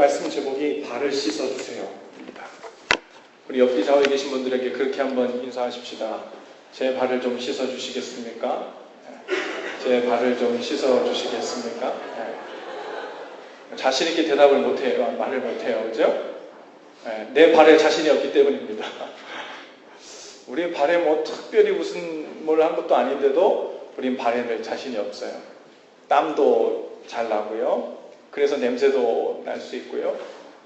말씀 제목이 발을 씻어주세요입니다. 우리 옆에 좌우에 계신 분들에게 그렇게 한번 인사하십시다. 제 발을 좀 씻어주시겠습니까? 제 발을 좀 씻어주시겠습니까? 자신 있게 대답을 못해요. 말을 못해요. 그죠? 내 발에 자신이 없기 때문입니다. 우리 발에 뭐 특별히 무슨 뭘 한 것도 아닌데도 우린 발에 늘 자신이 없어요. 땀도 잘 나고요. 그래서 냄새도 날 수 있고요.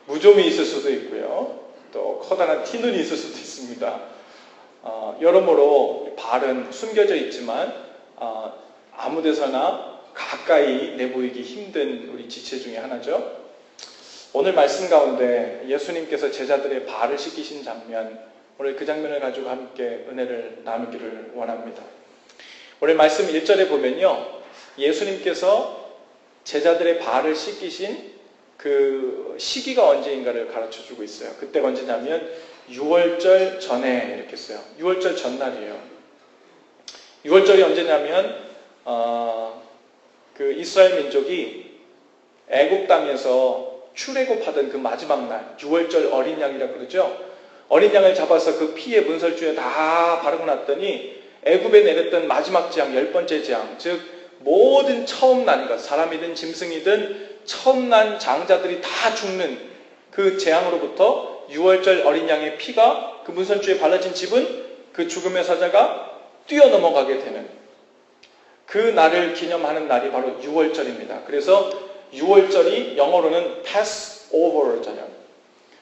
무좀이 있을 수도 있고요. 또 커다란 티눈이 있을 수도 있습니다. 여러모로 발은 숨겨져 있지만 아무 데서나 가까이 내보이기 힘든 우리 지체 중에 하나죠. 오늘 말씀 가운데 예수님께서 제자들의 발을 씻기신 장면, 오늘 그 장면을 가지고 함께 은혜를 나누기를 원합니다. 오늘 말씀 1절에 보면요, 예수님께서 제자들의 발을 씻기신 그 시기가 언제인가를 가르쳐주고 있어요. 그때가 언제냐면 6월절 전에 이렇게 써요. 6월절 전날이에요. 6월절이 언제냐면 그 이스라엘 민족이 애굽 땅에서 출애굽하던 그 마지막 날, 6월절 어린 양이라고 그러죠. 어린 양을 잡아서 그 피에 문설주에 다 바르고 났더니 애굽에 내렸던 마지막 재앙, 10번째 재앙, 즉 모든 처음 난 것, 사람이든 짐승이든 처음 난 장자들이 다 죽는 그 재앙으로부터 6월절 어린 양의 피가 그 문설주에 발라진 집은 그 죽음의 사자가 뛰어넘어가게 되는 그 날을 기념하는 날이 바로 6월절입니다. 그래서 6월절이 영어로는 Passover잖아요.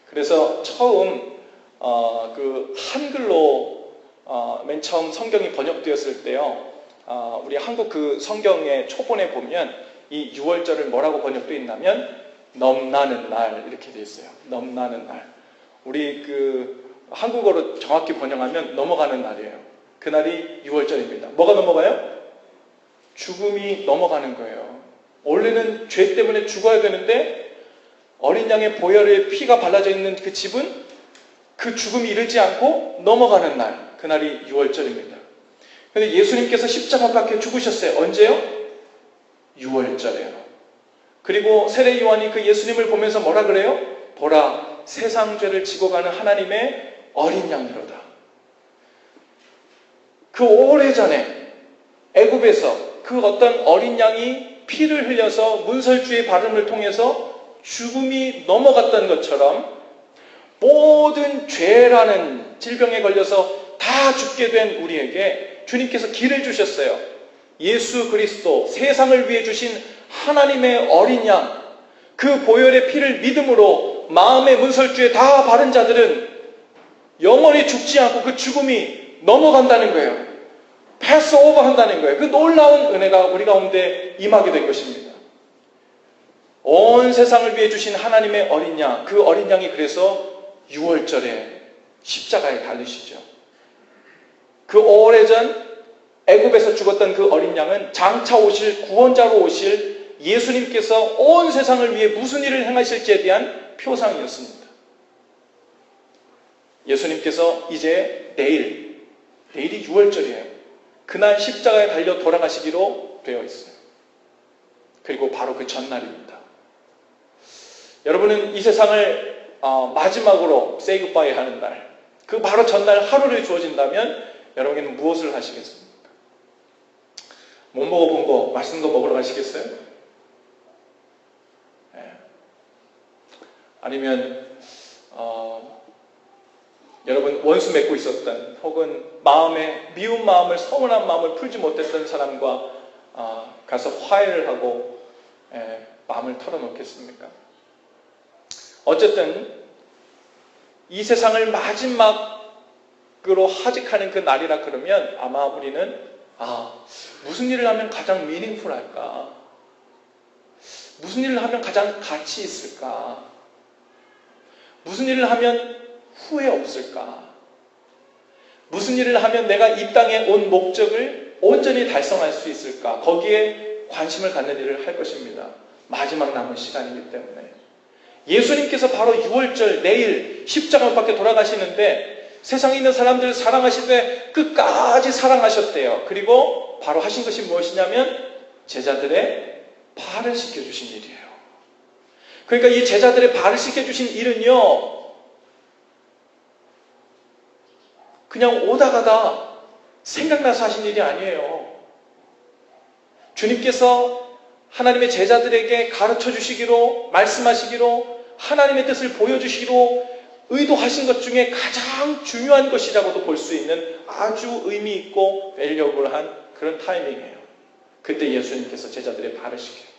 그래서 처음 그 한글로 맨 처음 성경이 번역되었을 때요, 우리 한국 그 성경의 초본에 보면 이 6월절을 뭐라고 번역되어 있냐면 넘나는 날 이렇게 되어 있어요. 넘나는 날. 우리 그 한국어로 정확히 번역하면 넘어가는 날이에요. 그날이 6월절입니다. 뭐가 넘어가요? 죽음이 넘어가는 거예요. 원래는 죄 때문에 죽어야 되는데 어린 양의 보혈의 피가 발라져 있는 그 집은 그 죽음이 이르지 않고 넘어가는 날, 그날이 6월절입니다. 근데 예수님께서 십자가 밖에 죽으셨어요. 언제요? 6월절에요. 그리고 세례 요한이 그 예수님을 보면서 뭐라 그래요? 보라, 세상 죄를 지고 가는 하나님의 어린 양이로다. 그 오래전에 애굽에서 그 어떤 어린 양이 피를 흘려서 문설주의 발음을 통해서 죽음이 넘어갔던 것처럼 모든 죄라는 질병에 걸려서 다 죽게 된 우리에게 주님께서 길을 주셨어요. 예수 그리스도, 세상을 위해 주신 하나님의 어린 양, 그 보혈의 피를 믿음으로 마음의 문설주에 다 바른 자들은 영원히 죽지 않고 그 죽음이 넘어간다는 거예요. 패스오버 한다는 거예요. 그 놀라운 은혜가 우리 가운데 임하게 된 것입니다. 온 세상을 위해 주신 하나님의 어린 양, 그 어린 양이 그래서 6월절에 십자가에 달리시죠. 그 오래전 애굽에서 죽었던 그 어린 양은 장차 오실 구원자로 오실 예수님께서 온 세상을 위해 무슨 일을 행하실지에 대한 표상이었습니다. 예수님께서 이제 내일이 6월절이에요. 그날 십자가에 달려 돌아가시기로 되어 있어요. 그리고 바로 그 전날입니다. 여러분은 이 세상을 마지막으로 say goodbye 하는 날, 그 바로 전날 하루를 주어진다면 여러분은 무엇을 하시겠습니까? 못 먹어본 거 맛있는 거 먹으러 가시겠어요? 네. 아니면 여러분 원수 맺고 있었던, 혹은 마음에 미운 마음을, 서운한 마음을 풀지 못했던 사람과 가서 화해를 하고 마음을 털어놓겠습니까? 어쨌든 이 세상을 마지막으로 하직하는 그 날이라 그러면 아마 우리는 무슨 일을 하면 가장 meaningful할까? 무슨 일을 하면 가장 가치 있을까? 무슨 일을 하면 후회 없을까? 무슨 일을 하면 내가 이 땅에 온 목적을 온전히 달성할 수 있을까? 거기에 관심을 갖는 일을 할 것입니다. 마지막 남은 시간이기 때문에. 예수님께서 바로 6월절 내일 십자가 밖에 돌아가시는데 세상에 있는 사람들을 사랑하시되 끝까지 사랑하셨대요. 그리고 바로 하신 것이 무엇이냐면 제자들의 발을 씻겨주신 일이에요. 그러니까 이 제자들의 발을 씻겨주신 일은요, 그냥 오다 가다 생각나서 하신 일이 아니에요. 주님께서 하나님의 제자들에게 가르쳐 주시기로, 말씀하시기로, 하나님의 뜻을 보여주시기로 의도하신 것 중에 가장 중요한 것이라고도 볼 수 있는 아주 의미 있고 밸류어블한 그런 타이밍이에요. 그때 예수님께서 제자들의 발을 씻겨요.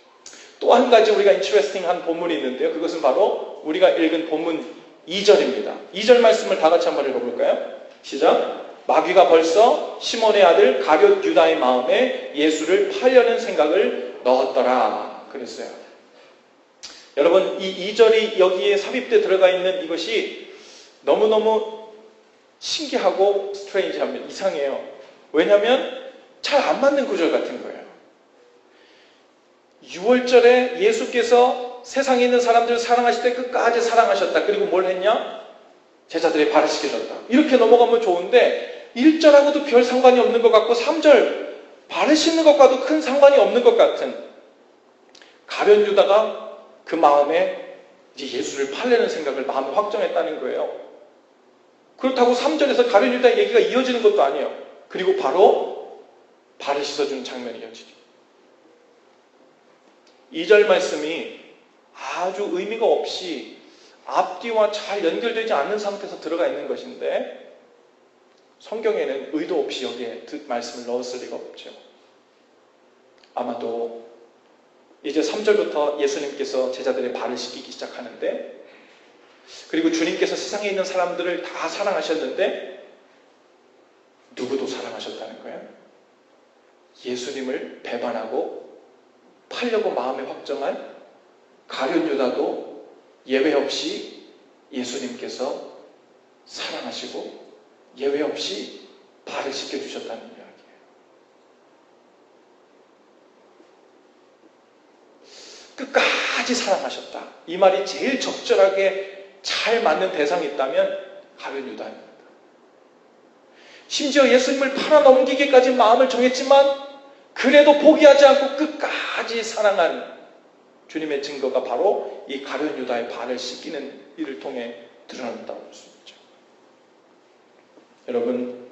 또 한 가지 우리가 인트레스팅한 본문이 있는데요. 그것은 바로 우리가 읽은 본문 2절입니다. 2절 말씀을 다 같이 한번 읽어볼까요? 시작. 마귀가 벌써 시몬의 아들 가룟 유다의 마음에 예수를 팔려는 생각을 넣었더라. 그랬어요. 여러분, 이 2절이 여기에 삽입돼 들어가 있는 이것이 너무너무 신기하고 스트레인지합니다. 이상해요. 왜냐하면 잘 안 맞는 구절 같은 거예요. 6월절에 예수께서 세상에 있는 사람들을 사랑하실 때 끝까지 사랑하셨다. 그리고 뭘 했냐? 제자들의 발을 씻겨줬다. 이렇게 넘어가면 좋은데 1절하고도 별 상관이 없는 것 같고 3절 발을 씻는 것과도 큰 상관이 없는 것 같은 가룟 유다가 그 마음에 이제 예수를 팔려는 생각을 마음에 확정했다는 거예요. 그렇다고 3절에서 가룟 유다의 얘기가 이어지는 것도 아니에요. 그리고 바로 발을 씻어주는 장면이 이어지죠. 2절 말씀이 아주 의미가 없이 앞뒤와 잘 연결되지 않는 상태에서 들어가 있는 것인데 성경에는 의도 없이 여기에 말씀을 넣었을 리가 없죠. 아마도 이제 3절부터 예수님께서 제자들의 발을 씻기기 시작하는데, 그리고 주님께서 세상에 있는 사람들을 다 사랑하셨는데 누구도 사랑하셨다는 거예요? 예수님을 배반하고 팔려고 마음에 확정한 가룟 유다도 예외 없이 예수님께서 사랑하시고 예외 없이 발을 씻겨주셨다는 이야기예요. 끝까지 사랑하셨다. 이 말이 제일 적절하게 잘 맞는 대상이 있다면 가룟 유다입니다. 심지어 예수님을 팔아 넘기기까지 마음을 정했지만 그래도 포기하지 않고 끝까지 사랑한 주님의 증거가 바로 이 가룟 유다의 발을 씻기는 일을 통해 드러났다고 볼 수 있죠. 여러분,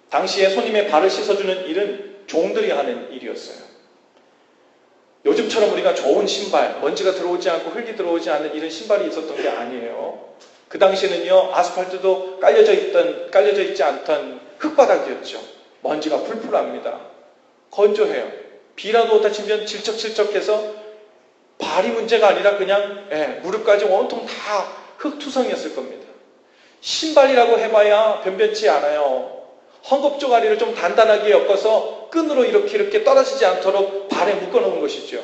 당시에 손님의 발을 씻어주는 일은 종들이 하는 일이었어요. 요즘처럼 우리가 좋은 신발, 먼지가 들어오지 않고 흙이 들어오지 않는 이런 신발이 있었던 게 아니에요. 그 당시에는요, 아스팔트도 깔려져 있지 않던 흙바닥이었죠. 먼지가 풀풀합니다. 건조해요. 비라도 오다 치면 질척질척해서 발이 문제가 아니라 그냥 무릎까지 온통 다 흙투성이었을 겁니다. 신발이라고 해봐야 변변치 않아요. 헝겊조가리를 좀 단단하게 엮어서 끈으로 이렇게 떨어지지 않도록 발에 묶어놓은 것이죠.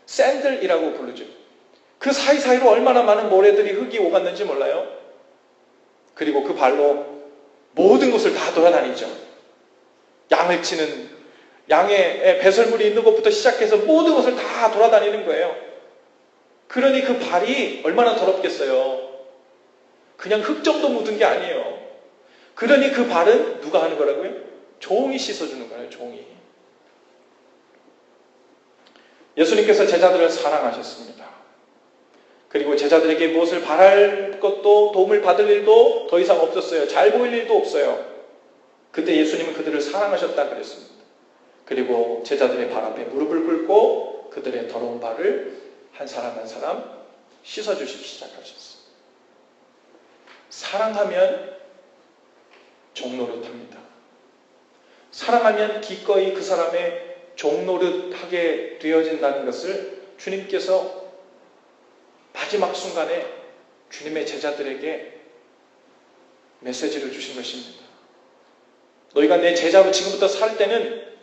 샌들이라고 부르죠. 그 사이사이로 얼마나 많은 모래들이 흙이 오갔는지 몰라요. 그리고 그 발로 모든 곳을 다 돌아다니죠. 양을 치는, 양의 배설물이 있는 곳부터 시작해서 모든 곳을 다 돌아다니는 거예요. 그러니 그 발이 얼마나 더럽겠어요. 그냥 흙 정도 묻은 게 아니에요. 그러니 그 발은 누가 하는 거라고요? 종이 씻어주는 거예요. 종이. 예수님께서 제자들을 사랑하셨습니다. 그리고 제자들에게 무엇을 바랄 것도 도움을 받을 일도 더 이상 없었어요. 잘 보일 일도 없어요. 그때 예수님은 그들을 사랑하셨다 그랬습니다. 그리고 제자들의 발 앞에 무릎을 꿇고 그들의 더러운 발을 한 사람 한 사람 씻어주시기 시작하셨어요. 사랑하면 종노릇합니다. 사랑하면 기꺼이 그 사람의 종노릇하게 되어진다는 것을 주님께서 마지막 순간에 주님의 제자들에게 메시지를 주신 것입니다. 너희가 내 제자로 지금부터 살 때는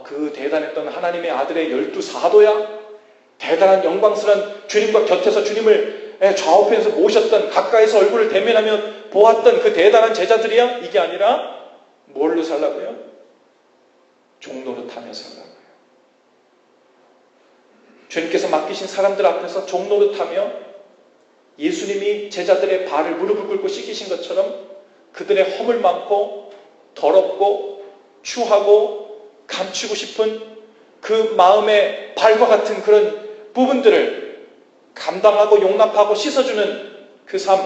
그 대단했던 하나님의 아들의 12사도야? 대단한 영광스러운 주님과 곁에서 주님을 좌우편에서 모셨던, 가까이서 얼굴을 대면하며 보았던 그 대단한 제자들이야? 이게 아니라 뭘로 살라고요? 종노릇하며 살라고요. 주님께서 맡기신 사람들 앞에서 종노릇하며 예수님이 제자들의 발을 무릎을 꿇고 씻기신 것처럼 그들의 허물 많고 더럽고 추하고 감추고 싶은 그 마음의 발과 같은 그런 부분들을 감당하고 용납하고 씻어주는 그 삶,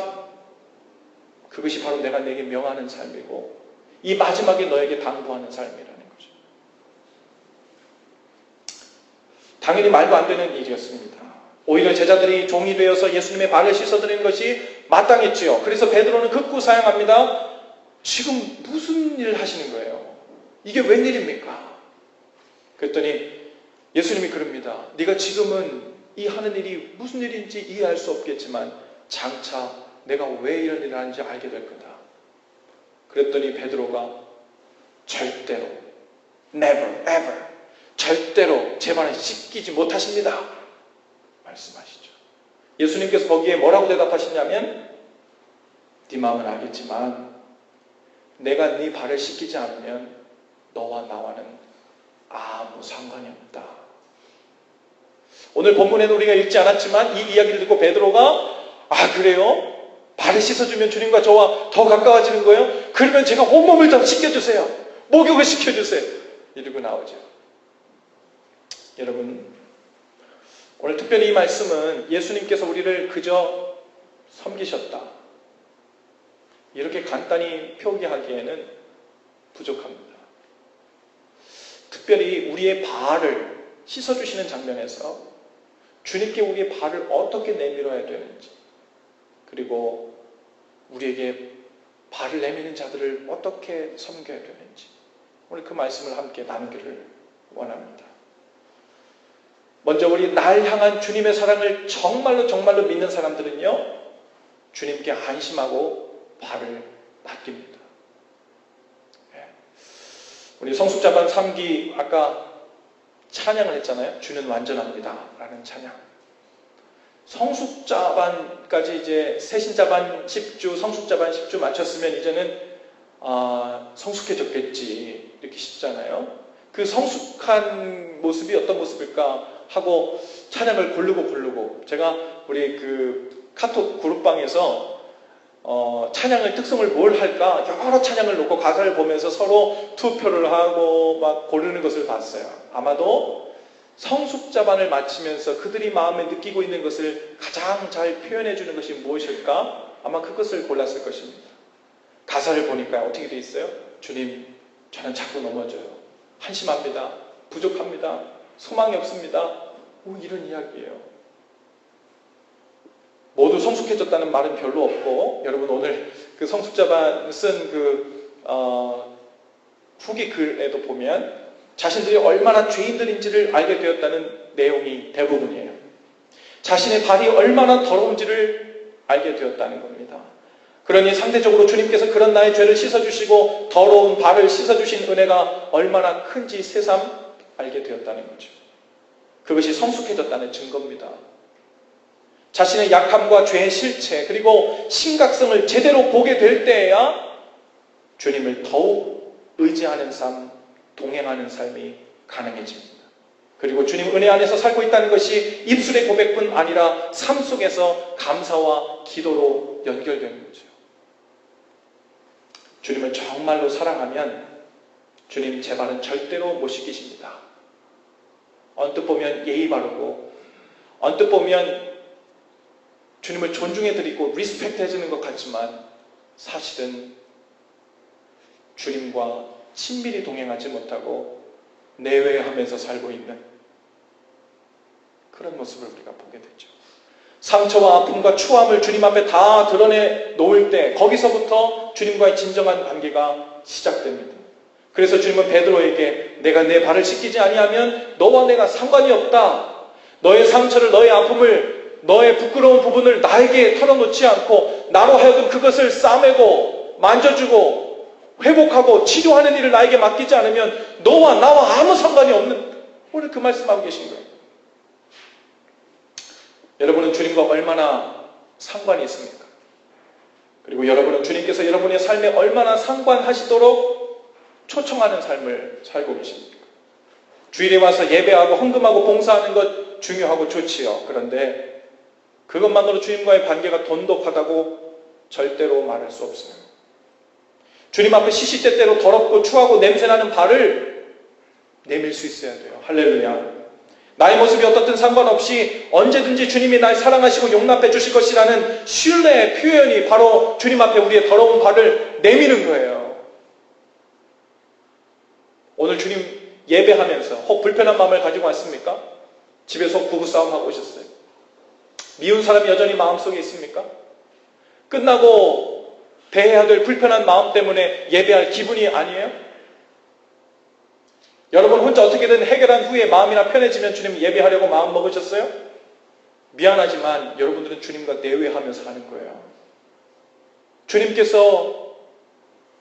그것이 바로 내가 내게 명하는 삶이고 이 마지막에 너에게 당부하는 삶이라는 거죠. 당연히 말도 안 되는 일이었습니다. 오히려 제자들이 종이 되어서 예수님의 발을 씻어드리는 것이 마땅했지요. 그래서 베드로는 극구 사양합니다. 지금 무슨 일을 하시는 거예요? 이게 웬일입니까? 그랬더니 예수님이 그럽니다. 네가 지금은 이 하는 일이 무슨 일인지 이해할 수 없겠지만 장차 내가 왜 이런 일을 하는지 알게 될 거다. 그랬더니 베드로가 절대로, never, ever, 절대로 제 발을 씻기지 못하십니다. 말씀하시죠. 예수님께서 거기에 뭐라고 대답하시냐면 네 마음은 알겠지만 내가 네 발을 씻기지 않으면 너와 나와는 아무 상관이 없다. 오늘 본문에는 우리가 읽지 않았지만 이 이야기를 듣고 베드로가 아 그래요? 발을 씻어주면 주님과 저와 더 가까워지는 거예요? 그러면 제가 온몸을 다 씻겨주세요. 목욕을 시켜주세요. 이러고 나오죠. 여러분 오늘 특별히 이 말씀은 예수님께서 우리를 그저 섬기셨다. 이렇게 간단히 표기하기에는 부족합니다. 특별히 우리의 발을 씻어주시는 장면에서 주님께 우리의 발을 어떻게 내밀어야 되는지 그리고 우리에게 발을 내미는 자들을 어떻게 섬겨야 되는지 오늘 그 말씀을 함께 나누기를 원합니다. 먼저 우리 날 향한 주님의 사랑을 정말로 믿는 사람들은요 주님께 안심하고 발을 맡깁니다. 우리 성숙자반 3기 아까 찬양을 했잖아요. 주는 완전합니다 라는 찬양. 성숙자반까지 이제 새신자반 10주, 성숙자반 10주 마쳤으면 이제는 성숙해졌겠지 이렇게 싶잖아요. 그 성숙한 모습이 어떤 모습일까 하고 찬양을 고르고 제가 우리 그 카톡 그룹방에서 찬양의 특성을 뭘 할까 여러 찬양을 놓고 가사를 보면서 서로 투표를 하고 막 고르는 것을 봤어요. 아마도 성숙자반을 마치면서 그들이 마음에 느끼고 있는 것을 가장 잘 표현해 주는 것이 무엇일까? 아마 그것을 골랐을 것입니다. 가사를 보니까 어떻게 돼 있어요? 주님, 저는 자꾸 넘어져요. 한심합니다. 부족합니다. 소망이 없습니다. 이런 이야기예요. 모두 성숙해졌다는 말은 별로 없고 여러분 오늘 그 성숙자반 쓴 그 후기 글에도 보면 자신들이 얼마나 죄인들인지를 알게 되었다는 내용이 대부분이에요. 자신의 발이 얼마나 더러운지를 알게 되었다는 겁니다. 그러니 상대적으로 주님께서 그런 나의 죄를 씻어주시고 더러운 발을 씻어주신 은혜가 얼마나 큰지 새삼 알게 되었다는 거죠. 그것이 성숙해졌다는 증거입니다. 자신의 약함과 죄의 실체 그리고 심각성을 제대로 보게 될 때에야 주님을 더욱 의지하는 삶, 동행하는 삶이 가능해집니다. 그리고 주님 은혜 안에서 살고 있다는 것이 입술의 고백뿐 아니라 삶 속에서 감사와 기도로 연결되는 거죠. 주님을 정말로 사랑하면 주님 제 발은 절대로 못 씻기십니다. 언뜻 보면 예의 바르고 언뜻 보면 주님을 존중해드리고 리스펙트 해주는 것 같지만 사실은 주님과 친밀히 동행하지 못하고 내외하면서 살고 있는 그런 모습을 우리가 보게 되죠. 상처와 아픔과 추함을 주님 앞에 다 드러내 놓을 때 거기서부터 주님과의 진정한 관계가 시작됩니다. 그래서 주님은 베드로에게 내가 내 발을 씻기지 아니하면 너와 내가 상관이 없다. 너의 상처를 너의 아픔을 너의 부끄러운 부분을 나에게 털어놓지 않고 나로 하여금 그것을 싸매고 만져주고 회복하고 치료하는 일을 나에게 맡기지 않으면 너와 나와 아무 상관이 없는 오늘 그 말씀하고 계신 거예요. 여러분은 주님과 얼마나 상관이 있습니까? 그리고 여러분은 주님께서 여러분의 삶에 얼마나 상관하시도록 초청하는 삶을 살고 계십니까? 주일에 와서 예배하고 헌금하고 봉사하는 것 중요하고 좋지요. 그런데 그것만으로 주님과의 관계가 돈독하다고 절대로 말할 수 없습니다. 주님 앞에 시시때때로 더럽고 추하고 냄새나는 발을 내밀 수 있어야 돼요. 할렐루야. 나의 모습이 어떻든 상관없이 언제든지 주님이 날 사랑하시고 용납해 주실 것이라는 신뢰의 표현이 바로 주님 앞에 우리의 더러운 발을 내미는 거예요. 오늘 주님 예배하면서 혹 불편한 마음을 가지고 왔습니까? 집에서 부부싸움 하고 오셨어요. 미운 사람이 여전히 마음속에 있습니까? 끝나고 대해야 될 불편한 마음 때문에 예배할 기분이 아니에요? 여러분 혼자 어떻게든 해결한 후에 마음이나 편해지면 주님 예배하려고 마음 먹으셨어요? 미안하지만 여러분들은 주님과 내외하면서 하는 거예요. 주님께서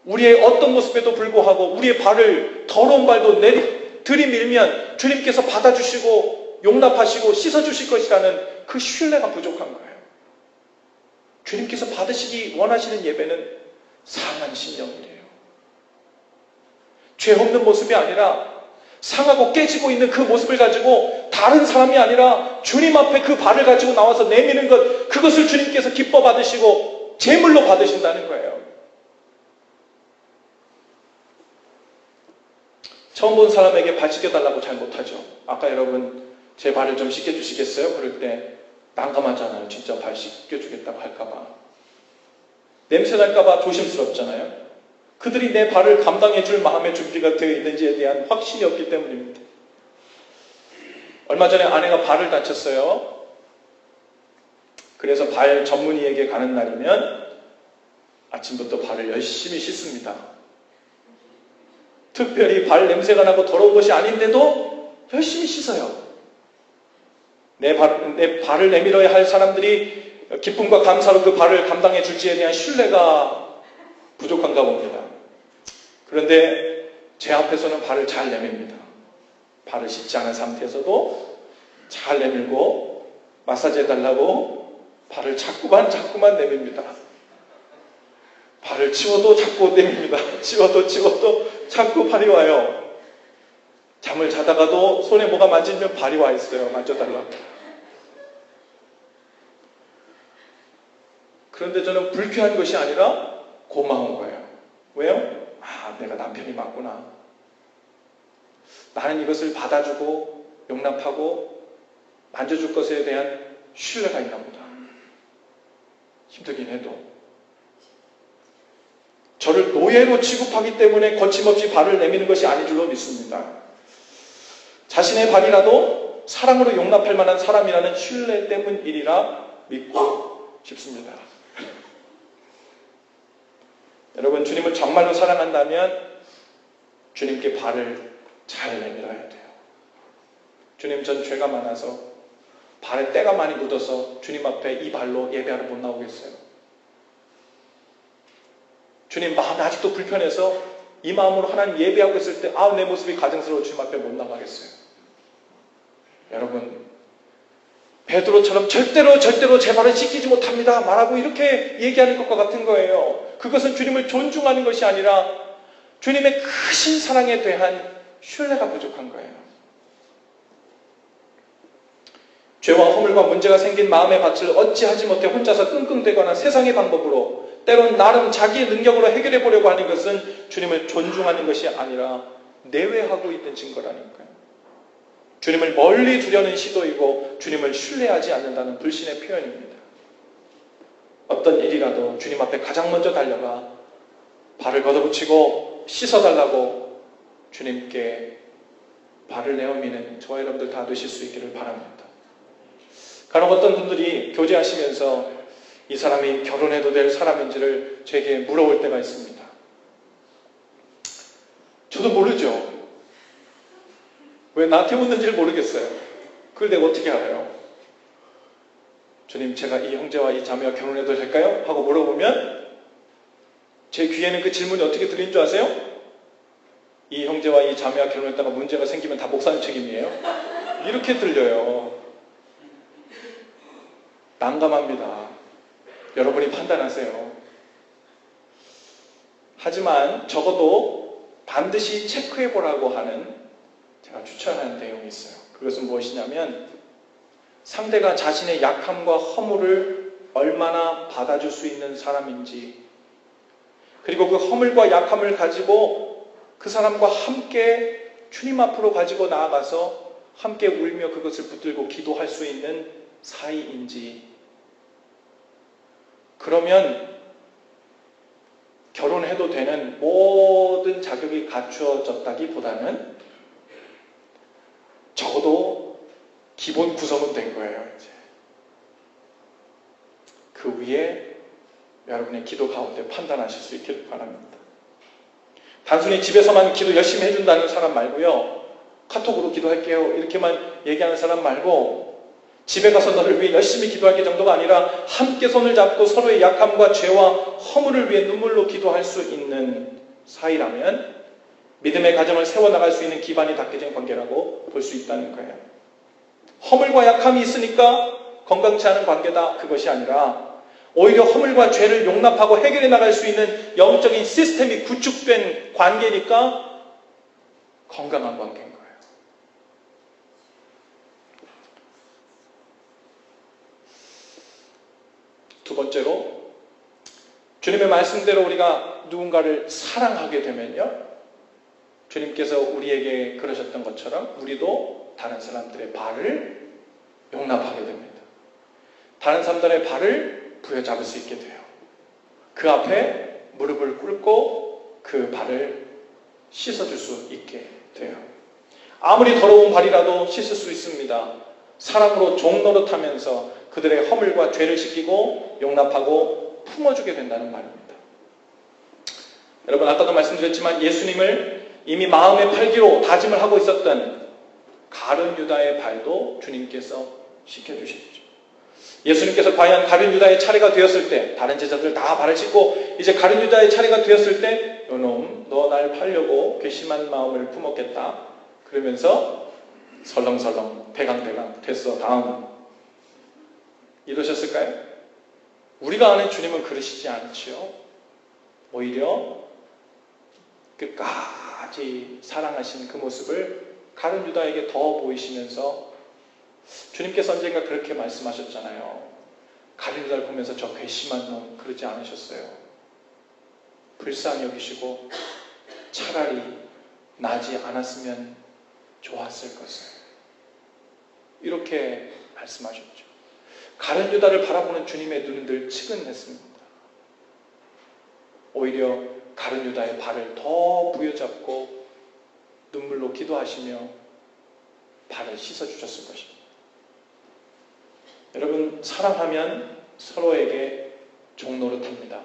우리의 어떤 모습에도 불구하고 우리의 발을 더러운 발도 들이밀면 주님께서 받아주시고 용납하시고 씻어주실 것이라는 그 신뢰가 부족한 거예요. 주님께서 받으시기 원하시는 예배는 상한 심령이래요. 죄 없는 모습이 아니라 상하고 깨지고 있는 그 모습을 가지고 다른 사람이 아니라 주님 앞에 그 발을 가지고 나와서 내미는 것, 그것을 주님께서 기뻐 받으시고 제물로 받으신다는 거예요. 처음 본 사람에게 발 씻겨달라고 잘 못하죠. 아까 여러분 제 발을 좀 씻겨주시겠어요? 그럴 때 난감하잖아요. 진짜 발 씻겨주겠다고 할까봐. 냄새 날까봐 조심스럽잖아요. 그들이 내 발을 감당해줄 마음의 준비가 되어 있는지에 대한 확신이 없기 때문입니다. 얼마 전에 아내가 발을 다쳤어요. 그래서 발 전문의에게 가는 날이면 아침부터 발을 열심히 씻습니다. 특별히 발 냄새가 나고 더러운 것이 아닌데도 열심히 씻어요. 내 발을 내밀어야 할 사람들이 기쁨과 감사로 그 발을 감당해 줄지에 대한 신뢰가 부족한가 봅니다. 그런데 제 앞에서는 발을 잘 내밉니다. 발을 씻지 않은 상태에서도 잘 내밀고 마사지 해달라고 발을 자꾸만 내밉니다. 발을 치워도 자꾸 내밉니다. 치워도 자꾸 발이 와요. 잠을 자다가도 손에 뭐가 만지면 발이 와 있어요. 만져달라고. 그런데 저는 불쾌한 것이 아니라 고마운 거예요. 왜요? 내가 남편이 맞구나. 나는 이것을 받아주고 용납하고 만져줄 것에 대한 신뢰가 있나 보다. 힘들긴 해도. 저를 노예로 취급하기 때문에 거침없이 발을 내미는 것이 아닌 줄로 믿습니다. 자신의 발이라도 사랑으로 용납할 만한 사람이라는 신뢰 때문이리라 믿고 싶습니다. 여러분 주님을 정말로 사랑한다면 주님께 발을 잘 내밀어야 돼요. 주님 전 죄가 많아서 발에 때가 많이 묻어서 주님 앞에 이 발로 예배하러 못 나오겠어요. 주님 마음이 아직도 불편해서 이 마음으로 하나님 예배하고 있을 때 내 모습이 가증스러워 주님 앞에 못 나가겠어요. 여러분 베드로처럼 절대로 제 발을 씻기지 못합니다 말하고 이렇게 얘기하는 것과 같은 거예요. 그것은 주님을 존중하는 것이 아니라 주님의 크신 사랑에 대한 신뢰가 부족한 거예요. 죄와 허물과 문제가 생긴 마음의 밭을 어찌하지 못해 혼자서 끙끙대거나 세상의 방법으로 때론 나름 자기의 능력으로 해결해 보려고 하는 것은 주님을 존중하는 것이 아니라 내외하고 있는 증거라니까요. 주님을 멀리 두려는 시도이고 주님을 신뢰하지 않는다는 불신의 표현입니다. 어떤 일이라도 주님 앞에 가장 먼저 달려가 발을 걷어붙이고 씻어달라고 주님께 발을 내어미는 저와 여러분들 다 되실 수 있기를 바랍니다. 간혹 어떤 분들이 교제하시면서 이 사람이 결혼해도 될 사람인지를 제게 물어볼 때가 있습니다. 저도 모르죠. 왜 나한테 묻는지를 모르겠어요. 그걸 내가 어떻게 알아요? 주님, 제가 이 형제와 이 자매와 결혼해도 될까요? 하고 물어보면 제 귀에는 그 질문이 어떻게 들리는 줄 아세요? 이 형제와 이 자매와 결혼했다가 문제가 생기면 다 목사님 책임이에요. 이렇게 들려요. 난감합니다. 여러분이 판단하세요. 하지만 적어도 반드시 체크해보라고 하는 제가 추천하는 내용이 있어요. 그것은 무엇이냐면 상대가 자신의 약함과 허물을 얼마나 받아줄 수 있는 사람인지, 그리고 그 허물과 약함을 가지고 그 사람과 함께 주님 앞으로 가지고 나아가서 함께 울며 그것을 붙들고 기도할 수 있는 사이인지, 그러면 결혼해도 되는 모든 자격이 갖추어졌다기보다는 적어도 기본 구성은 된 거예요. 이제 그 위에 여러분의 기도 가운데 판단하실 수 있길 바랍니다. 단순히 집에서만 기도 열심히 해준다는 사람 말고요, 카톡으로 기도할게요 이렇게만 얘기하는 사람 말고, 집에 가서 너를 위해 열심히 기도할게 정도가 아니라 함께 손을 잡고 서로의 약함과 죄와 허물을 위해 눈물로 기도할 수 있는 사이라면 믿음의 가정을 세워나갈 수 있는 기반이 닦여진 관계라고 볼 수 있다는 거예요. 허물과 약함이 있으니까 건강치 않은 관계다, 그것이 아니라 오히려 허물과 죄를 용납하고 해결해 나갈 수 있는 영적인 시스템이 구축된 관계니까 건강한 관계인 거예요. 두 번째로, 주님의 말씀대로 우리가 누군가를 사랑하게 되면요, 주님께서 우리에게 그러셨던 것처럼 우리도 다른 사람들의 발을 용납하게 됩니다. 다른 사람들의 발을 부여잡을 수 있게 돼요. 그 앞에 무릎을 꿇고 그 발을 씻어줄 수 있게 돼요. 아무리 더러운 발이라도 씻을 수 있습니다. 사랑으로 종노릇하면서 그들의 허물과 죄를 씻기고 용납하고 품어주게 된다는 말입니다. 여러분, 아까도 말씀드렸지만 예수님을 이미 마음의 팔기로 다짐을 하고 있었던 가룟 유다의 발도 주님께서 씻겨주셨죠. 예수님께서 과연 가룟 유다의 차례가 되었을 때, 다른 제자들 다 발을 씻고 이제 가룟 유다의 차례가 되었을 때, 요놈 너 날 팔려고 괘씸한 마음을 품었겠다, 그러면서 설렁설렁 대강대강 됐어 다음, 이러셨을까요? 우리가 아는 주님은 그러시지 않지요. 오히려 끝까지 사랑하신 그 모습을 가룟 유다에게 더 보이시면서, 주님께서 언젠가 그렇게 말씀하셨잖아요. 가룟 유다를 보면서 저 괘씸한 놈 그러지 않으셨어요. 불쌍히 여기시고 차라리 나지 않았으면 좋았을 것을, 이렇게 말씀하셨죠. 가룟 유다를 바라보는 주님의 눈은 늘 측은했습니다. 오히려 가룟 유다의 발을 더 부여잡고 눈물로 기도하시며 발을 씻어주셨을 것입니다. 여러분, 사랑하면 서로에게 종노릇합니다.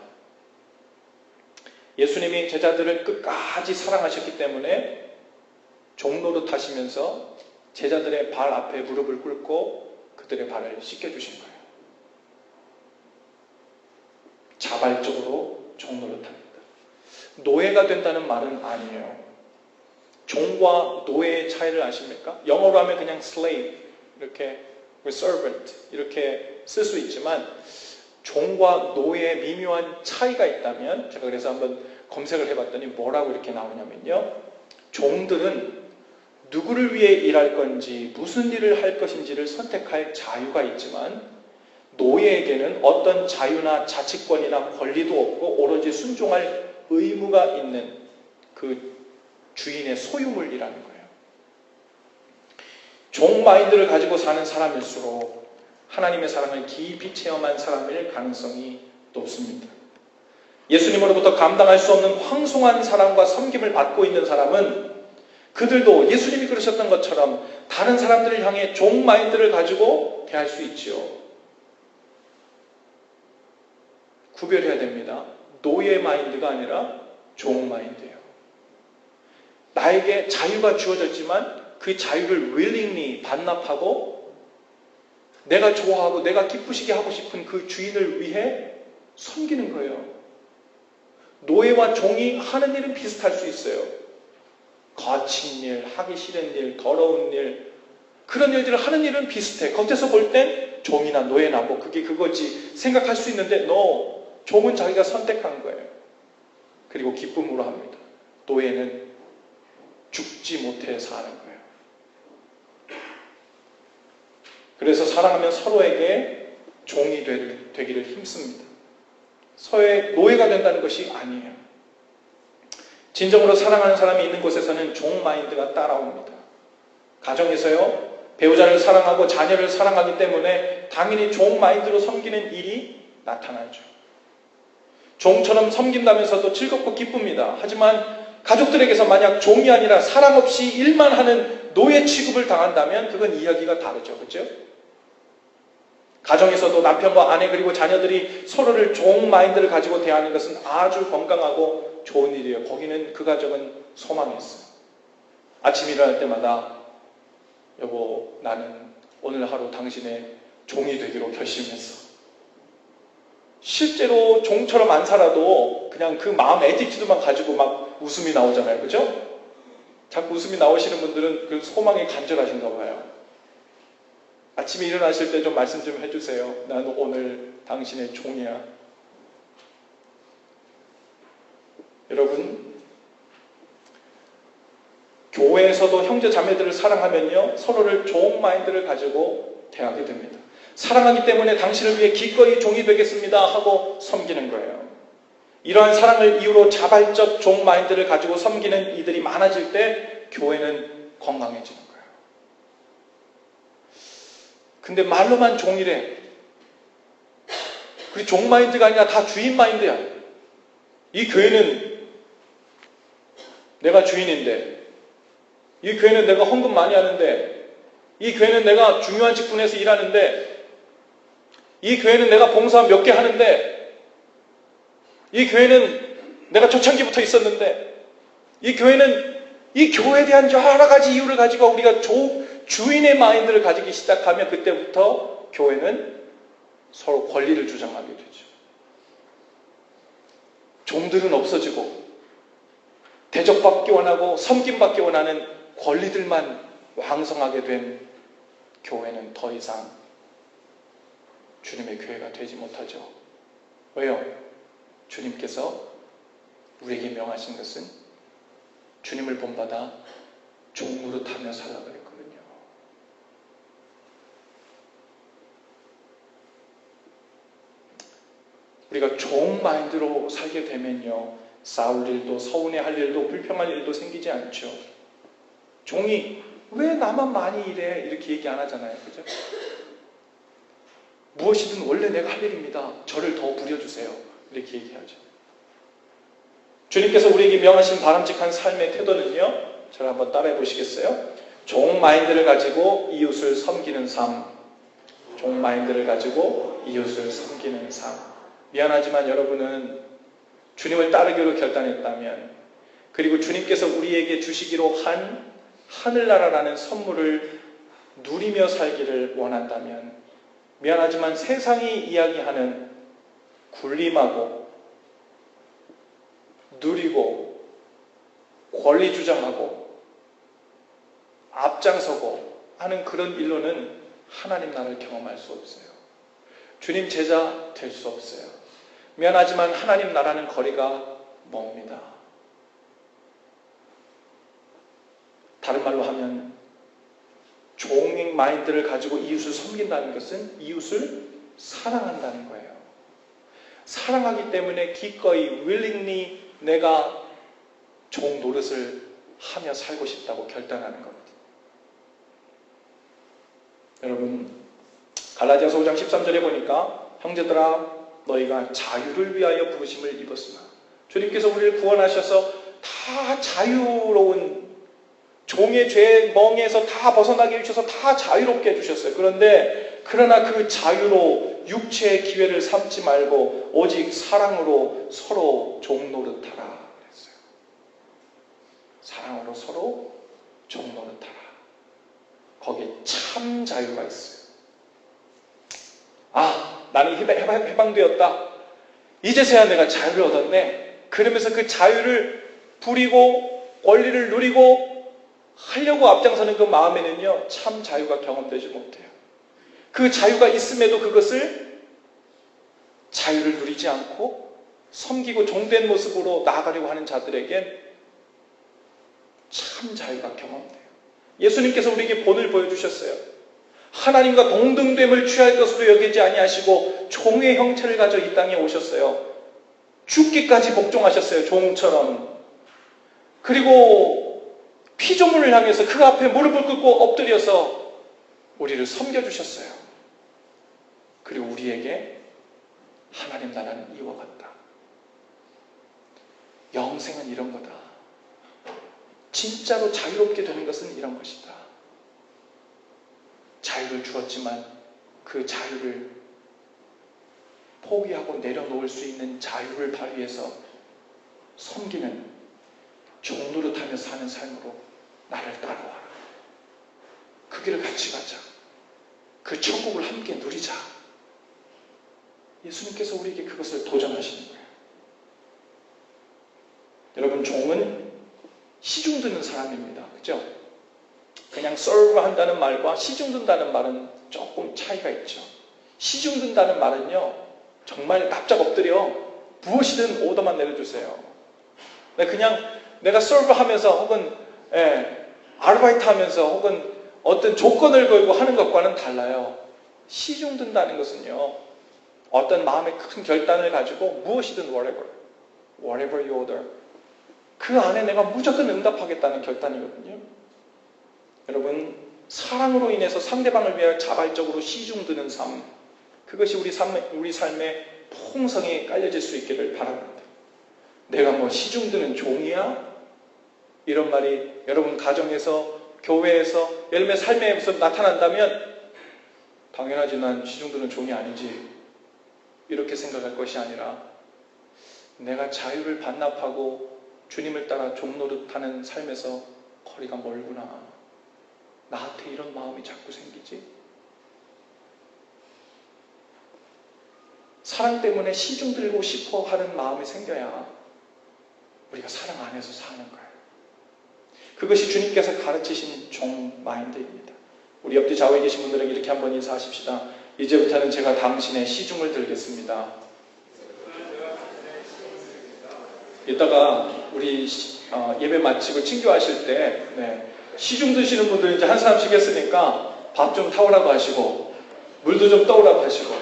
예수님이 제자들을 끝까지 사랑하셨기 때문에 종노릇하시면서 제자들의 발 앞에 무릎을 꿇고 그들의 발을 씻겨주신 거예요. 자발적으로 종노릇합니다. 노예가 된다는 말은 아니에요. 종과 노예의 차이를 아십니까? 영어로 하면 그냥 slave, 이렇게 servant 이렇게 쓸 수 있지만, 종과 노예의 미묘한 차이가 있다면, 제가 그래서 한번 검색을 해봤더니 뭐라고 이렇게 나오냐면요, 종들은 누구를 위해 일할 건지 무슨 일을 할 것인지를 선택할 자유가 있지만, 노예에게는 어떤 자유나 자치권이나 권리도 없고 오로지 순종할 의무가 있는 그 주인의 소유물이라는 거예요. 종 마인드를 가지고 사는 사람일수록 하나님의 사랑을 깊이 체험한 사람일 가능성이 높습니다. 예수님으로부터 감당할 수 없는 황송한 사랑과 섬김을 받고 있는 사람은 그들도 예수님이 그러셨던 것처럼 다른 사람들을 향해 종 마인드를 가지고 대할 수 있지요. 구별해야 됩니다. 노예 마인드가 아니라 종 마인드예요. 나에게 자유가 주어졌지만 그 자유를 willingly 반납하고 내가 좋아하고 내가 기쁘시게 하고 싶은 그 주인을 위해 섬기는 거예요. 노예와 종이 하는 일은 비슷할 수 있어요. 거친 일, 하기 싫은 일, 더러운 일, 그런 일들을 하는 일은 비슷해. 겉에서 볼 땐 종이나 노예나 뭐 그게 그거지 생각할 수 있는데, 종은 자기가 선택한 거예요. 그리고 기쁨으로 합니다. 노예는 죽지 못해 사는 거예요. 그래서 사랑하면 서로에게 종이 되기를 힘씁니다. 서로의 노예가 된다는 것이 아니에요. 진정으로 사랑하는 사람이 있는 곳에서는 종 마인드가 따라옵니다. 가정에서요, 배우자를 사랑하고 자녀를 사랑하기 때문에 당연히 종 마인드로 섬기는 일이 나타나죠. 종처럼 섬긴다면서도 즐겁고 기쁩니다. 하지만 가족들에게서 만약 종이 아니라 사랑 없이 일만 하는 노예 취급을 당한다면 그건 이야기가 다르죠. 그렇죠? 가정에서도 남편과 아내 그리고 자녀들이 서로를 종 마인드를 가지고 대하는 것은 아주 건강하고 좋은 일이에요. 거기는 그 가정은 소망이 있어요. 아침 일어날 때마다 여보, 나는 오늘 하루 당신의 종이 되기로 결심했어. 실제로 종처럼 안 살아도 그냥 그 마음 애티튜드만 가지고 막 웃음이 나오잖아요. 그죠? 자꾸 웃음이 나오시는 분들은 그 소망이 간절하신가 봐요. 아침에 일어나실 때 좀 말씀 좀 해주세요. 나는 오늘 당신의 종이야. 여러분, 교회에서도 형제 자매들을 사랑하면요, 서로를 종 마인드를 가지고 대하게 됩니다. 사랑하기 때문에 당신을 위해 기꺼이 종이 되겠습니다 하고 섬기는 거예요. 이러한 사랑을 이유로 자발적 종 마인드를 가지고 섬기는 이들이 많아질 때 교회는 건강해지는 거예요. 근데 말로만 종이래. 그게 종 마인드가 아니라 다 주인 마인드야. 이 교회는 내가 주인인데, 이 교회는 내가 헌금 많이 하는데, 이 교회는 내가 중요한 직분에서 일하는데, 이 교회는 내가 봉사 몇 개 하는데, 이 교회는 내가 초창기부터 있었는데, 이 교회는 이 교회에 대한 여러 가지 이유를 가지고 우리가 주인의 마인드를 가지기 시작하면 그때부터 교회는 서로 권리를 주장하게 되죠. 종들은 없어지고 대접받기 원하고 섬김받기 원하는 권리들만 왕성하게 된 교회는 더 이상 주님의 교회가 되지 못하죠. 왜요? 주님께서 우리에게 명하신 것은 주님을 본받아 종 노릇하며 살라고 그랬거든요. 우리가 종 마인드로 살게 되면요, 싸울 일도 서운해할 일도 불평할 일도 생기지 않죠. 종이 왜 나만 많이 일해? 이렇게 얘기 안 하잖아요. 그죠? 무엇이든 원래 내가 할 일입니다. 저를 더 부려주세요. 이렇게 얘기하죠. 주님께서 우리에게 명하신 바람직한 삶의 태도는요, 저를 한번 따라해 보시겠어요? 종 마인드를 가지고 이웃을 섬기는 삶. 종 마인드를 가지고 이웃을 섬기는 삶. 미안하지만 여러분은 주님을 따르기로 결단했다면, 그리고 주님께서 우리에게 주시기로 한 하늘나라라는 선물을 누리며 살기를 원한다면, 미안하지만 세상이 이야기하는 군림하고 누리고 권리 주장하고 앞장서고 하는 그런 일로는 하나님 나라를 경험할 수 없어요. 주님 제자 될 수 없어요. 미안하지만 하나님 나라는 거리가 멉니다. 다른 말로 하면 종의 마인드를 가지고 이웃을 섬긴다는 것은 이웃을 사랑한다는 거예요. 사랑하기 때문에 기꺼이 willingly 내가 종 노릇을 하며 살고 싶다고 결단하는 겁니다. 여러분, 갈라디아서 5장 13절에 보니까 형제들아 너희가 자유를 위하여 부르심을 입었으나, 주님께서 우리를 구원하셔서 다 자유로운 종의 죄 멍에서 다 벗어나게 해주셔서 다 자유롭게 해주셨어요. 그러나 그 자유로 육체의 기회를 삼지 말고 오직 사랑으로 서로 종 노릇하라 그랬어요. 사랑으로 서로 종 노릇하라. 거기에 참 자유가 있어요. 아, 나는 해방되었다. 이제서야 내가 자유를 얻었네. 그러면서 그 자유를 부리고 권리를 누리고 하려고 앞장서는 그 마음에는요, 참 자유가 경험되지 못해요. 그 자유가 있음에도 그것을 자유를 누리지 않고 섬기고 종된 모습으로 나아가려고 하는 자들에겐 참 자유가 경험돼요. 예수님께서 우리에게 본을 보여주셨어요. 하나님과 동등됨을 취할 것으로 여기지 아니하시고 종의 형체를 가져 이 땅에 오셨어요. 죽기까지 복종하셨어요. 종처럼. 그리고 피 피조물을 향해서 그 앞에 무릎을 꿇고 엎드려서 우리를 섬겨주셨어요. 그리고 우리에게 하나님 나라는 이와 같다. 영생은 이런 거다. 진짜로 자유롭게 되는 것은 이런 것이다. 자유를 주었지만 그 자유를 포기하고 내려놓을 수 있는 자유를 발휘해서 섬기는 종노릇하며 사는 삶으로 나를 따라와라. 그 길을 같이 가자. 그 천국을 함께 누리자. 예수님께서 우리에게 그것을 도전하시는 거예요. 여러분, 종은 시중 드는 사람입니다. 그죠? 그냥 serve 한다는 말과 시중 든다는 말은 조금 차이가 있죠. 시중 든다는 말은요, 정말 납작 엎드려 무엇이든 오더만 내려주세요. 그냥 내가 serve 하면서 혹은 아르바이트 하면서 혹은 어떤 조건을 걸고 하는 것과는 달라요. 시중 든다는 것은요, 어떤 마음의 큰 결단을 가지고 무엇이든 whatever you order, 그 안에 내가 무조건 응답하겠다는 결단이거든요. 여러분, 사랑으로 인해서 상대방을 위하여 자발적으로 시중 드는 삶, 그것이 우리 삶의 풍성에 깔려질 수 있기를 바랍니다. 내가 뭐 시중 드는 종이야? 이런 말이 여러분 가정에서, 교회에서, 여러분의 삶에서 나타난다면 당연하지, 난 시중 드는 종이 아니지, 이렇게 생각할 것이 아니라 내가 자유를 반납하고 주님을 따라 종노릇하는 삶에서 거리가 멀구나. 나한테 이런 마음이 자꾸 생기지? 사랑 때문에 시중 들고 싶어 하는 마음이 생겨야 우리가 사랑 안에서 사는 거예요. 그것이 주님께서 가르치신 종 마인드입니다. 우리 옆뒤 좌우에 계신 분들에게 이렇게 한번 인사하십시다. 이제부터는 제가 당신의 시중을 들겠습니다. 이따가 우리 예배 마치고 친교하실 때 시중 드시는 분들 이제 한 사람씩 했으니까 밥 좀 타오라고 하시고 물도 좀 떠오라고 하시고,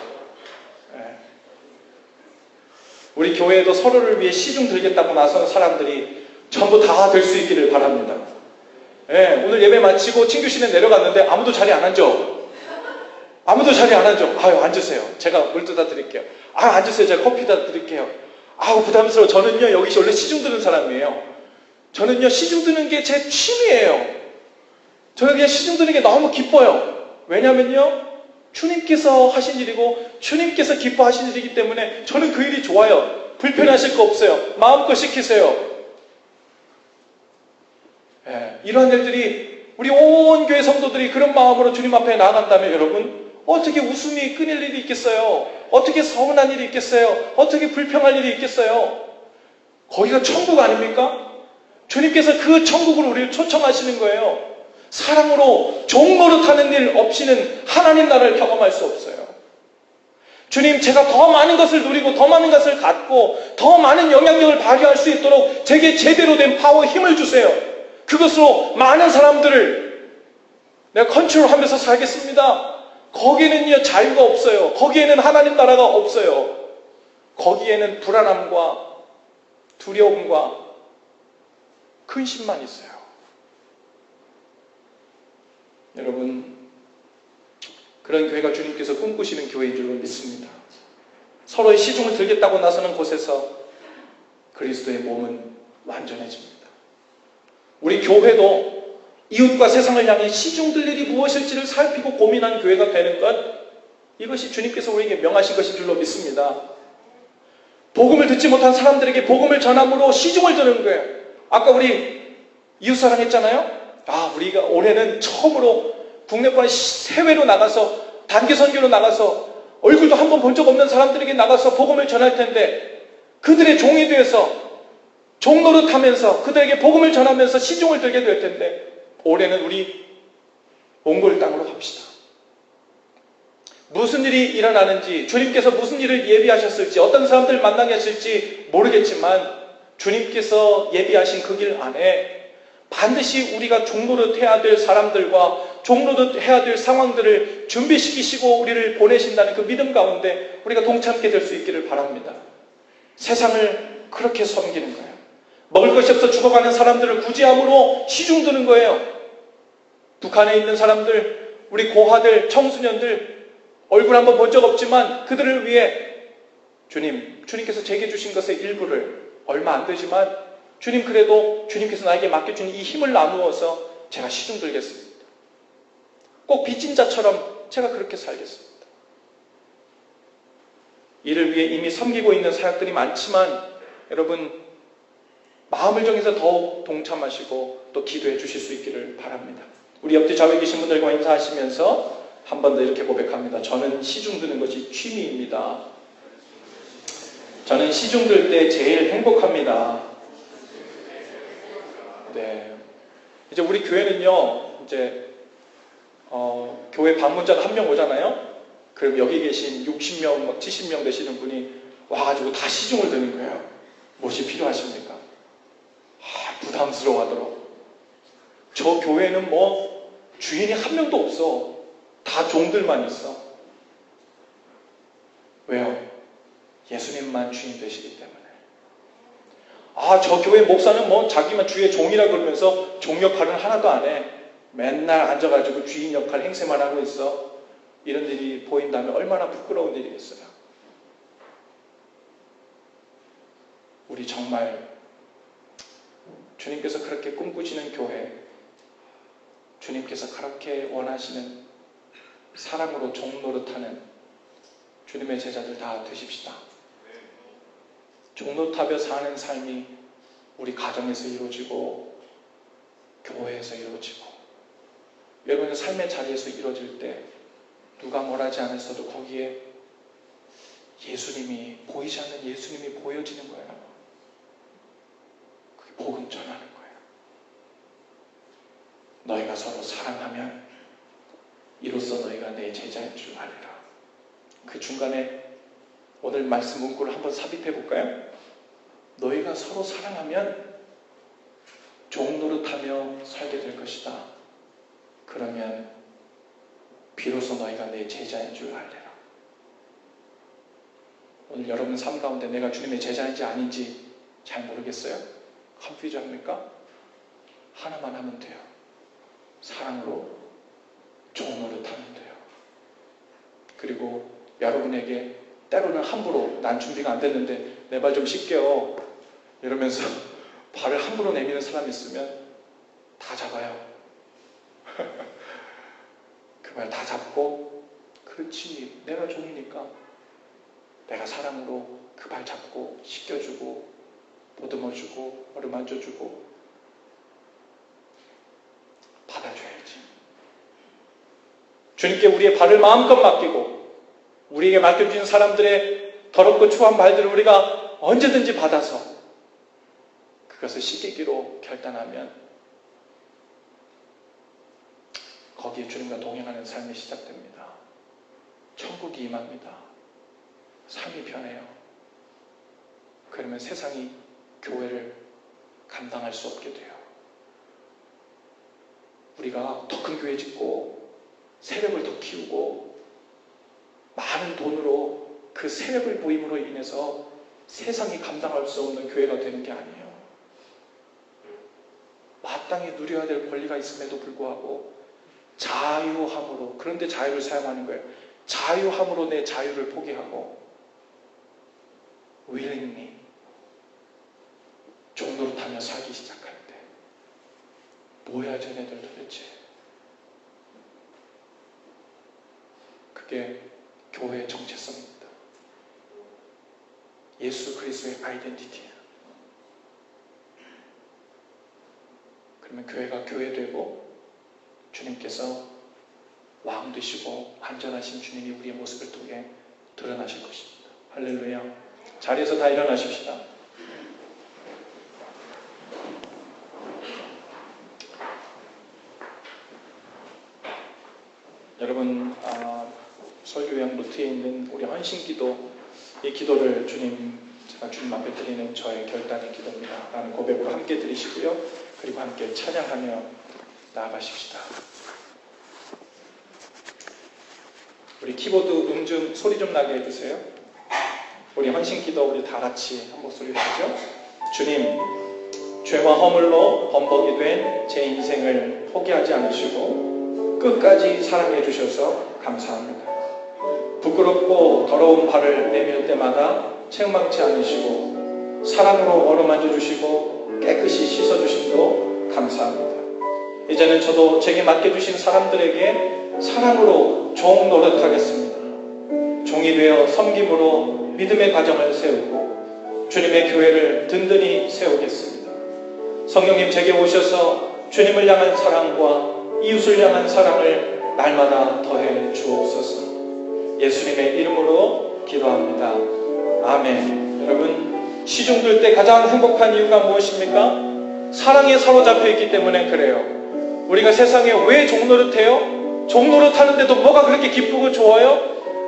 우리 교회에도 서로를 위해 시중 들겠다고 나서는 사람들이 전부 다 될 수 있기를 바랍니다. 오늘 예배 마치고 친교실에 내려갔는데 아무도 자리 안 앉아. 아무도 자리 안 앉아. 아유, 앉으세요. 제가 물 떠다 드릴게요. 아유, 앉으세요. 제가 커피 다 드릴게요. 아우, 부담스러워. 저는요, 여기 원래 시중 드는 사람이에요. 저는요, 시중 드는 게 제 취미예요. 저는 그냥 시중 드는 게 너무 기뻐요. 왜냐면요, 주님께서 하신 일이고 주님께서 기뻐하신 일이기 때문에 저는 그 일이 좋아요. 불편하실 거 없어요. 마음껏 시키세요. 이러한 일들이, 우리 온 교회 성도들이 그런 마음으로 주님 앞에 나아간다면 여러분, 어떻게 웃음이 끊일 일이 있겠어요? 어떻게 서운한 일이 있겠어요? 어떻게 불평할 일이 있겠어요? 거기가 천국 아닙니까? 주님께서 그 천국으로 우리를 초청하시는 거예요. 사랑으로 종노릇하는 일 없이는 하나님 나라를 경험할 수 없어요. 주님, 제가 더 많은 것을 누리고 더 많은 것을 갖고 더 많은 영향력을 발휘할 수 있도록 제게 제대로 된 파워, 힘을 주세요. 그것으로 많은 사람들을 내가 컨트롤하면서 살겠습니다. 거기에는요, 자유가 없어요. 거기에는 하나님 나라가 없어요. 거기에는 불안함과 두려움과 근심만 있어요. 여러분, 그런 교회가 주님께서 꿈꾸시는 교회인 줄로 믿습니다. 서로의 시중을 들겠다고 나서는 곳에서 그리스도의 몸은 완전해집니다. 우리 교회도 이웃과 세상을 향해 시중 들 일이 무엇일지를 살피고 고민한 교회가 되는 것, 이것이 주님께서 우리에게 명하신 것인 줄로 믿습니다. 복음을 듣지 못한 사람들에게 복음을 전함으로 시중을 드는 거예요. 아까 우리 이웃사랑 했잖아요. 우리가 올해는 처음으로 국내권 해외로 나가서 단기 선교로 나가서 얼굴도 한 번 본 적 없는 사람들에게 나가서 복음을 전할 텐데, 그들의 종이 되어서 종노릇하면서 그들에게 복음을 전하면서 시중을 들게 될 텐데, 올해는 우리 몽골 땅으로 갑시다. 무슨 일이 일어나는지, 주님께서 무슨 일을 예비하셨을지, 어떤 사람들을 만나게 하실지 모르겠지만 주님께서 예비하신 그 길 안에 반드시 우리가 종노릇해야 될 사람들과 종노릇해야 될 상황들을 준비시키시고 우리를 보내신다는 그 믿음 가운데 우리가 동참하게 될 수 있기를 바랍니다. 세상을 그렇게 섬기는 거예요. 먹을 것이 없어 죽어가는 사람들을 구제함으로 시중 드는 거예요. 북한에 있는 사람들, 우리 고아들, 청소년들 얼굴 한번 본 적 없지만 그들을 위해 주님께서 제게 주신 것의 일부를 얼마 안 되지만 주님 그래도 주님께서 나에게 맡겨준 이 힘을 나누어서 제가 시중 들겠습니다. 꼭 빚진 자처럼 제가 그렇게 살겠습니다. 이를 위해 이미 섬기고 있는 사역들이 많지만 여러분 마음을 정해서 더욱 동참하시고 또 기도해 주실 수 있기를 바랍니다. 우리 옆뒤 좌우에 계신 분들과 인사하시면서 한 번 더 이렇게 고백합니다. 저는 시중 드는 것이 취미입니다. 저는 시중 들 때 제일 행복합니다. 네. 이제 우리 교회는요, 이제 교회 방문자가 한 명 오잖아요. 그럼 여기 계신 60명, 70명 되시는 분이 와가지고 다 시중을 드는 거예요. 무엇이 필요하십니까? 부담스러워 하도록. 저 교회는 뭐 주인이 한 명도 없어. 다 종들만 있어. 왜요? 예수님만 주인 되시기 때문에. 저 교회 목사는 뭐 자기만 주의 종이라 그러면서 종 역할은 하나도 안 해. 맨날 앉아가지고 주인 역할 행세만 하고 있어. 이런 일이 보인다면 얼마나 부끄러운 일이겠어요. 우리 정말 주님께서 그렇게 꿈꾸시는 교회, 주님께서 그렇게 원하시는 사랑으로 종 노릇하는 주님의 제자들 다 되십시다. 종 노릇하며 사는 삶이 우리 가정에서 이루어지고 교회에서 이루어지고 여러분의 삶의 자리에서 이루어질 때 누가 뭘 하지 않았어도 거기에 예수님이 보이지 않는 예수님이 보여지는 거예요. 그게 복음 전하는 거예요. 너희가 서로 사랑하면 이로써 너희가 내 제자인 줄 알리라. 그 중간에 오늘 말씀 문구를 한번 삽입해 볼까요? 너희가 서로 사랑하면 종 노릇하며 살게 될 것이다. 그러면 비로소 너희가 내 제자인 줄 알리라. 오늘 여러분 삶 가운데 내가 주님의 제자인지 아닌지 잘 모르겠어요? 컨퓨즈 합니까? 하나만 하면 돼요. 사랑으로 종 노릇하면 돼요. 그리고 여러분에게 때로는 함부로 난 준비가 안 됐는데 내 발 좀 씻겨 이러면서 발을 함부로 내미는 사람이 있으면 다 잡아요. 그 발 다 잡고 그렇지 내가 종이니까 내가 사랑으로 그 발 잡고 씻겨주고 보듬어주고 어루만져주고 받아줘야지. 주님께 우리의 발을 마음껏 맡기고 우리에게 맡겨주신 사람들의 더럽고 추한 발들을 우리가 언제든지 받아서 그것을 씻기기로 결단하면 거기에 주님과 동행하는 삶이 시작됩니다. 천국이 임합니다. 삶이 변해요. 그러면 세상이 교회를 감당할 수 없게 돼요. 우리가 더 큰 교회 짓고 세력을 더 키우고 많은 돈으로 그 세력을 모임으로 인해서 세상이 감당할 수 없는 교회가 되는 게 아니에요. 마땅히 누려야 될 권리가 있음에도 불구하고 자유함으로, 그런데 자유를 사용하는 거예요. 자유함으로 내 자유를 포기하고 willingly 종노릇하며 살기 시작할 때 뭐야 쟤네들 도대체. 그게 교회의 정체성입니다. 예수 그리스도의 아이덴티티예요. 그러면 교회가 교회되고 주님께서 왕 되시고 안전하신 주님이 우리의 모습을 통해 드러나실 것입니다. 할렐루야. 자리에서 다 일어나십시다. 여러분 설교양 루트에 있는 우리 헌신기도, 이 기도를 제가 주님 앞에 드리는 저의 결단의 기도입니다 라는 고백으로 함께 드리시고요. 그리고 함께 찬양하며 나아가십시다. 우리 키보드 좀 소리 좀 나게 해주세요. 우리 헌신기도 우리 다 같이 한 목소리로 하죠. 주님, 죄와 허물로 범벅이 된 제 인생을 포기하지 않으시고 끝까지 사랑해 주셔서 감사합니다. 부끄럽고 더러운 발을 내밀 때마다 책망치 않으시고 사랑으로 어루만져 주시고 깨끗이 씻어 주심도 감사합니다. 이제는 저도 제게 맡겨주신 사람들에게 사랑으로 종 노릇하겠습니다. 종이 되어 섬김으로 믿음의 가정을 세우고 주님의 교회를 든든히 세우겠습니다. 성령님 제게 오셔서 주님을 향한 사랑과 이웃을 향한 사랑을 날마다 더해 주옵소서. 예수님의 이름으로 기도합니다. 아멘. 여러분, 시중 들 때 가장 행복한 이유가 무엇입니까? 사랑에 사로잡혀 있기 때문에 그래요. 우리가 세상에 왜 종노릇해요? 종노릇하는데도 뭐가 그렇게 기쁘고 좋아요?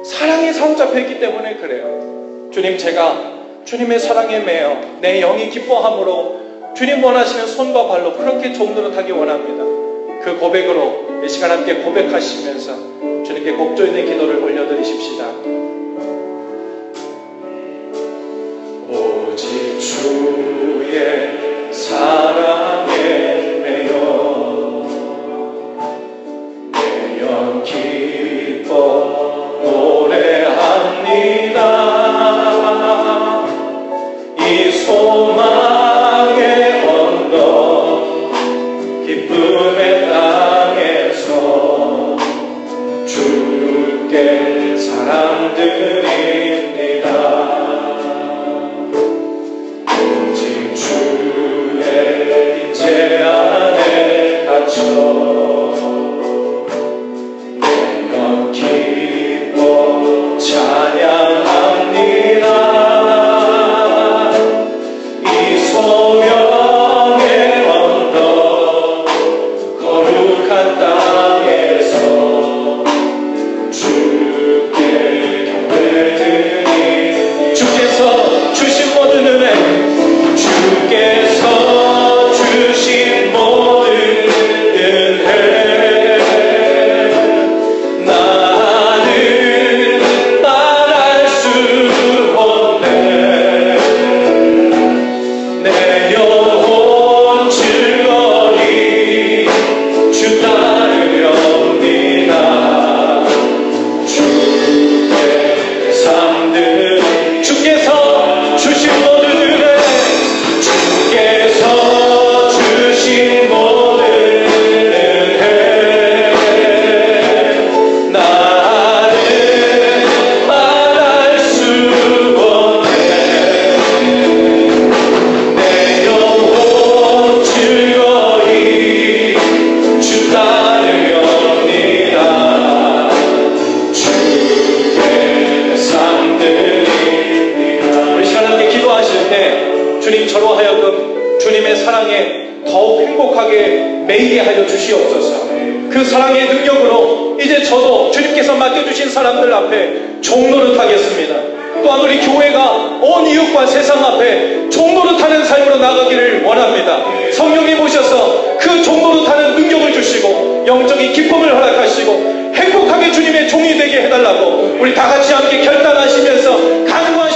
사랑에 사로잡혀 있기 때문에 그래요. 주님, 제가 주님의 사랑에 매여 내 영이 기뻐함으로 주님 원하시는 손과 발로 그렇게 종노릇하기 원합니다. 그 고백으로 이 시간 함께 고백하시면서 주님께 곡조 있는 기도를 올려드리십시다. 오직 주의 사랑에 매여 내 영 기뻐 노래합니다. 이 소망의 언덕 기쁨의 땅에서 주께 사랑 드립니다. 오직 주의 임재 안에 갇혀 내 영 기뻐 찬양합니다. 이 소명의 언덕 거룩한 땅에서 주께 경배드리. 주께서 주신 모든 은혜, 주께서 주신 모든 은혜 나는 말할 수 없네. 내 영혼 즐거이 주 따르렵니다. 주의 삶들 주께서 주신 모든 은혜, 주께서 주신 모든 은혜 나는 말할 수 없네. 내 영혼 즐거이 주 따르렵니다. 주의 삶 드립니다. 우리 시간 함께 기도하실 때 주님, 저로 하여금 주님의 사랑에 더욱 행복하게 매이게 하여 주시옵소서. 그 사랑의 능력으로 이제 저도 주님께서 맡겨주신 사람들 앞에 종노릇하겠습니다. 또한 우리 교회가 온 이웃과 세상 앞에 종노릇하는 삶으로 나가기를 원합니다. 성령님 오셔서 그 종노릇하는 능력을 주시고 영적인 기쁨을 허락하시고 행복하게 주님의 종이 되게 해달라고 우리 다 같이 함께 결단하시면서 간구하시고